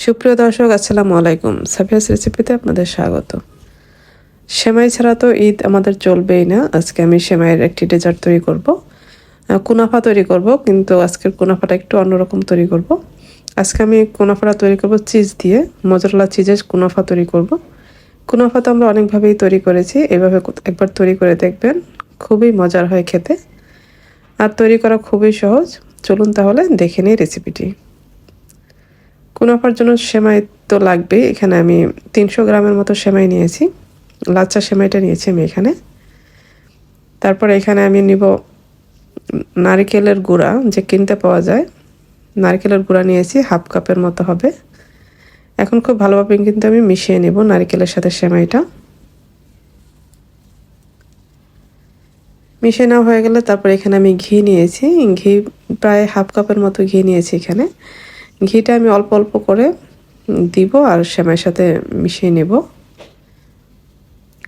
সুপ্রিয় দর্শক, আসসালামু আলাইকুম। সাফিয়াস রেসিপিতে আপনাদের স্বাগত। সেমাই ছাড়া তো ঈদ আমাদের চলবেই না। আজকে আমি সেমাইয়ের একটি ডেজার্ট তৈরি করব, কুনাফা তৈরি করব, কিন্তু আজকের কুনাফাটা একটু অন্যরকম তৈরি করব। আজকে আমি কুনাফাটা তৈরি করব চিজ দিয়ে, মোজারেলা চিজের কুনাফা তৈরি করব। কুনাফা তো আমরা অনেকভাবেই তৈরি করেছি, এভাবে একবার তৈরি করে দেখবেন, খুবই মজার হয় খেতে, আর তৈরি করা খুবই সহজ। চলুন তাহলে দেখে নিই রেসিপিটি। কুনাফার জন্য সেমাই তো লাগবেই। এখানে আমি 300 গ্রামের মতো সেমাই নিয়েছি, লাচ্চা সেমাইটা নিয়েছি আমি এখানে। তারপর এখানে আমি নিব নারকেলের গুঁড়া, যে কিনতে পাওয়া যায়। নারকেলের গুঁড়া নিয়েছি, হাফ কাপের মতো হবে। এখন খুব ভালোভাবে কিন্তু আমি মিশিয়ে নেব নারকেলের সাথে সেমাইটা। মিশিয়ে নেওয়া হয়ে গেলে তারপর এখানে আমি ঘি নিয়েছি, ঘি প্রায় হাফ কাপের মতো ঘি নিয়েছি এখানে। ঘিটা আমি অল্প অল্প করে দিব আর সেমাইয়ের সাথে মিশিয়ে নেব।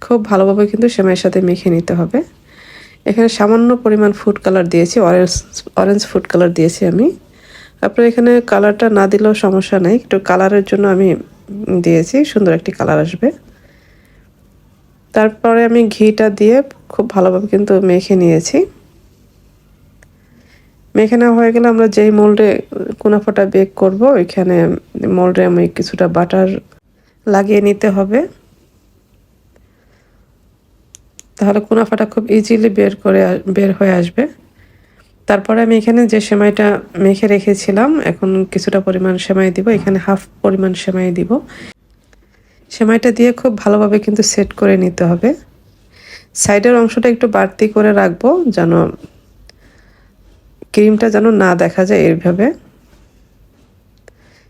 খুব ভালোভাবে কিন্তু সেমাইয়ের সাথে মেখে নিতে হবে। এখানে সামান্য পরিমাণ ফুড কালার দিয়েছি, অরেঞ্জ ফুড কালার দিয়েছি আমি। আপনার এখানে কালারটা না দিলেও সমস্যা নেই, একটু কালারের জন্য আমি দিয়েছি, সুন্দর একটি কালার আসবে। তারপরে আমি ঘিটা দিয়ে খুব ভালোভাবে কিন্তু মেখে নিয়েছি। মেখে নেওয়া হয়ে গেলে আমরা যেই মোল্ডে কুনাফাটা বেক করব, ওইখানে মোল্ডে আমি কিছুটা বাটার লাগিয়ে নিতে হবে, তাহলে কুনাফাটা খুব ইজিলি বের হয়ে আসবে। তারপরে আমি এখানে যে সেমাইটা মেখে রেখেছিলাম, এখন কিছুটা পরিমাণ সেমাই দিব, এখানে হাফ পরিমাণ সেমাই দিব। সেমাইটা দিয়ে খুব ভালোভাবে কিন্তু সেট করে নিতে হবে। সাইডের অংশটা একটু বাড়তি করে রাখবো, যেন ক্রিমটা যেন না দেখা যায়। এইভাবে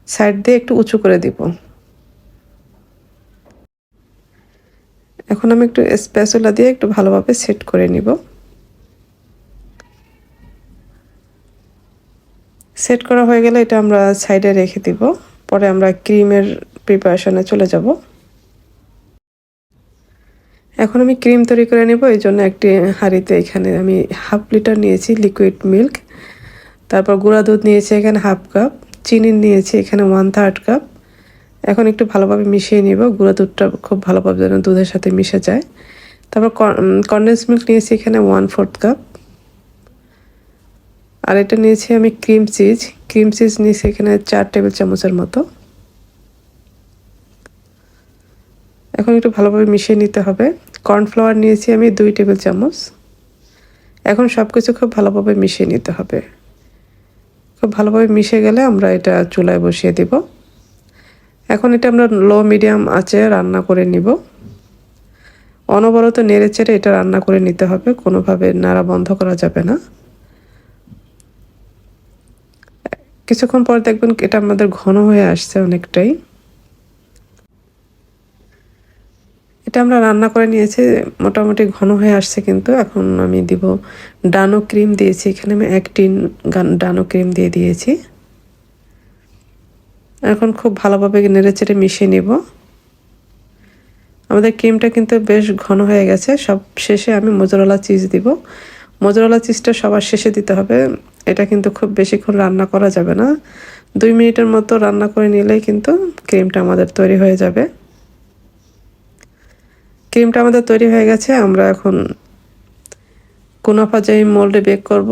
সাইড দিয়ে একটু উঁচু করে দিব। এখন আমি একটু স্প্যাচুলা দিয়ে একটু ভালোভাবে সেট করে নিব। সেট করা হয়ে গেলে এটা আমরা সাইডে রেখে দিব, পরে আমরা ক্রিমের প্রিপারেশনে চলে যাব। এখন আমি ক্রিম তৈরি করে নেব। এই জন্য একটি হাঁড়িতে এখানে আমি হাফ লিটার নিয়েছি লিকুইড মিল্ক, তারপর গুঁড়া দুধ নিয়েছি এখানে হাফ কাপ, চিনি নিয়েছি এখানে 1/3 কাপ। এখন একটু ভালোভাবে মিশিয়ে নিব, গুঁড়া দুধটা খুব ভালোভাবে যেন দুধের সাথে মিশে যায়। তারপর কনডেন্স মিল্ক নিয়েছি এখানে 1/4 কাপ, আর এটা নিয়েছি আমি ক্রিম চিজ নিয়েছি এখানে 4 টেবিল চামচের মতো। এখন একটু ভালোভাবে মিশিয়ে নিতে হবে। কর্নফ্লাওয়ার নিয়েছি আমি 2 টেবিল চামচ। এখন সব কিছু খুব ভালোভাবে মিশিয়ে নিতে হবে। খুব ভালোভাবে মিশে গেলে আমরা এটা চুলায় বসিয়ে দিব। এখন এটা আমরা লো মিডিয়াম আঁচে রান্না করে নিব। অনবরত নেড়ে চেড়ে এটা রান্না করে নিতে হবে, কোনোভাবে নাড়া বন্ধ করা যাবে না। কিছুক্ষণ পর দেখবেন এটা আমাদের ঘন হয়ে আসছে অনেকটাই। এটা আমরা রান্না করে নিয়েছি, মোটামুটি ঘন হয়ে আসছে কিন্তু। এখন আমি দিব ডানো ক্রিম দিয়েছি এখানে, আমি 1 টিন ডানো ক্রিম দিয়ে দিয়েছি। এখন খুব ভালোভাবে নেড়েচেড়ে মিশিয়ে নিব। আমাদের ক্রিমটা কিন্তু বেশ ঘন হয়ে গেছে। সব শেষে আমি মোজারেলা চিজ দিব। মোজারেলা চিজটা সবার শেষে দিতে হবে। এটা কিন্তু খুব বেশিক্ষণ রান্না করা যাবে না, 2 মিনিটের মতো রান্না করে নিলেই কিন্তু ক্রিমটা আমাদের তৈরি হয়ে যাবে। ক্রিমটা আমাদের তৈরি হয়ে গেছে। আমরা এখন কুনাফা যে মোল্ডে বেক করব,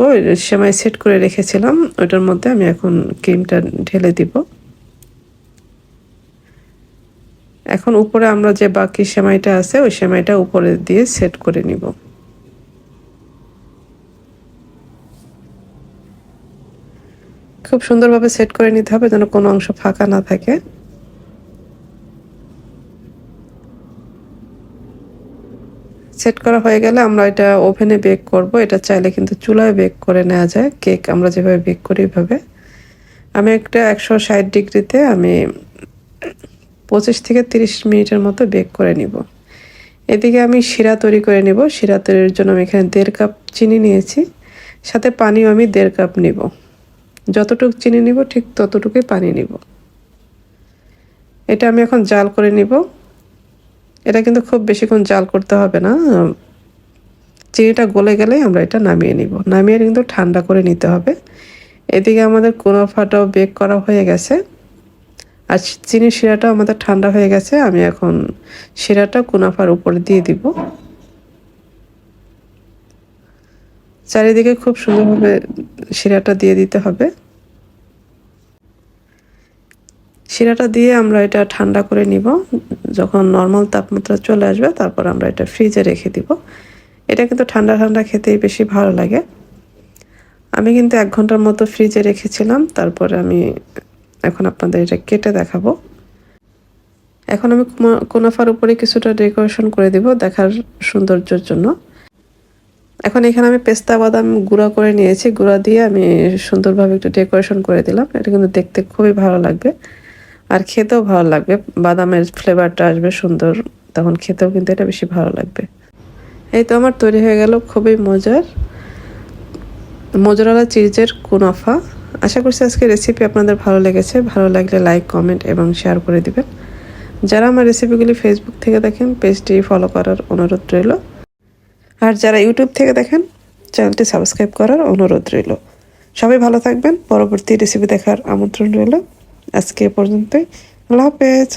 সেমাই সেট করে রেখেছিলাম, ওটার মধ্যে আমি এখন ক্রিমটা ঢেলে দিব। এখন উপরে আমরা যে বাকি সেমাইটা আছে, ওই সেমাইটা উপরে দিয়ে সেট করে নিব। খুব সুন্দরভাবে সেট করে নিতে হবে, যেন কোনো অংশ ফাঁকা না থাকে। সেট করা হয়ে গেলে আমরা এটা ওভেনে বেক করব। এটা চাইলে কিন্তু চুলায় বেক করে নেওয়া যায়, কেক আমরা যেভাবে বেক করি ওইভাবে। আমি একটা 160 ডিগ্রিতে আমি 25 থেকে 30 মিনিটের মতো বেক করে নিব। এদিকে আমি শিরা তৈরি করে নিব। শিরা তৈরির জন্য আমি এখানে 1.5 কাপ চিনি নিয়েছি, সাথে পানিও আমি 1.5 কাপ নিব। যতটুকু চিনি নিব ঠিক ততটুকুই পানি নিব। এটা আমি এখন জাল করে নিব। এটা কিন্তু খুব বেশিক্ষণ জাল করতে হবে না, চিনিটা গলে গেলে আমরা এটা নামিয়ে নিব। নামিয়ে কিন্তু ঠান্ডা করে নিতে হবে। এদিকে আমাদের কুনাফাটাও বেক করা হয়ে গেছে। আর চিনির শিরাটা আমাদের ঠান্ডা হয়ে গেছে। আমি এখন শিরাটা কুনাফার উপরে দিয়ে দিব। চারিদিকে খুব সুন্দরভাবে শিরাটা দিয়ে দিতে হবে। শিরাটা দিয়ে আমরা এটা ঠান্ডা করে নিব। যখন নর্মাল তাপমাত্রা চলে আসবে তারপর আমরা এটা ফ্রিজে রেখে দিব। এটা কিন্তু ঠান্ডা ঠান্ডা খেতেই বেশি ভালো লাগে। আমি কিন্তু 1 ঘন্টার মতো ফ্রিজে রেখেছিলাম, তারপরে আমি এখন আপনাদের এটা কেটে দেখাবো। এখন আমি কুনাফার উপরে কিছুটা ডেকোরেশন করে দিব দেখার সৌন্দর্যের জন্য। এখন এখানে আমি পেস্তা বাদাম গুঁড়া করে নিয়েছি, গুঁড়া দিয়ে আমি সুন্দরভাবে একটু ডেকোরেশন করে দিলাম। এটা কিন্তু দেখতে খুবই ভালো লাগবে আর খেতেও ভালো লাগবে। বাদামের ফ্লেভারটা আসবে সুন্দর, তখন খেতেও কিন্তু এটা বেশি ভালো লাগবে। এই তো আমার তৈরি হয়ে গেল খুবই মজার মোজারেলা চিজের কুনাফা। আশা করছি আজকের রেসিপি আপনাদের ভালো লেগেছে। ভালো লাগলে লাইক, কমেন্ট এবং শেয়ার করে দিবেন। যারা আমার রেসিপিগুলি ফেসবুক থেকে দেখেন পেজটি ফলো করার অনুরোধ রইল, আর যারা ইউটিউব থেকে দেখেন চ্যানেলটি সাবস্ক্রাইব করার অনুরোধ রইল। সবাই ভালো থাকবেন। পরবর্তী রেসিপি দেখার আমন্ত্রণ রইল। আজকে এ পর্যন্তই। আল্লাহ হাফেজ।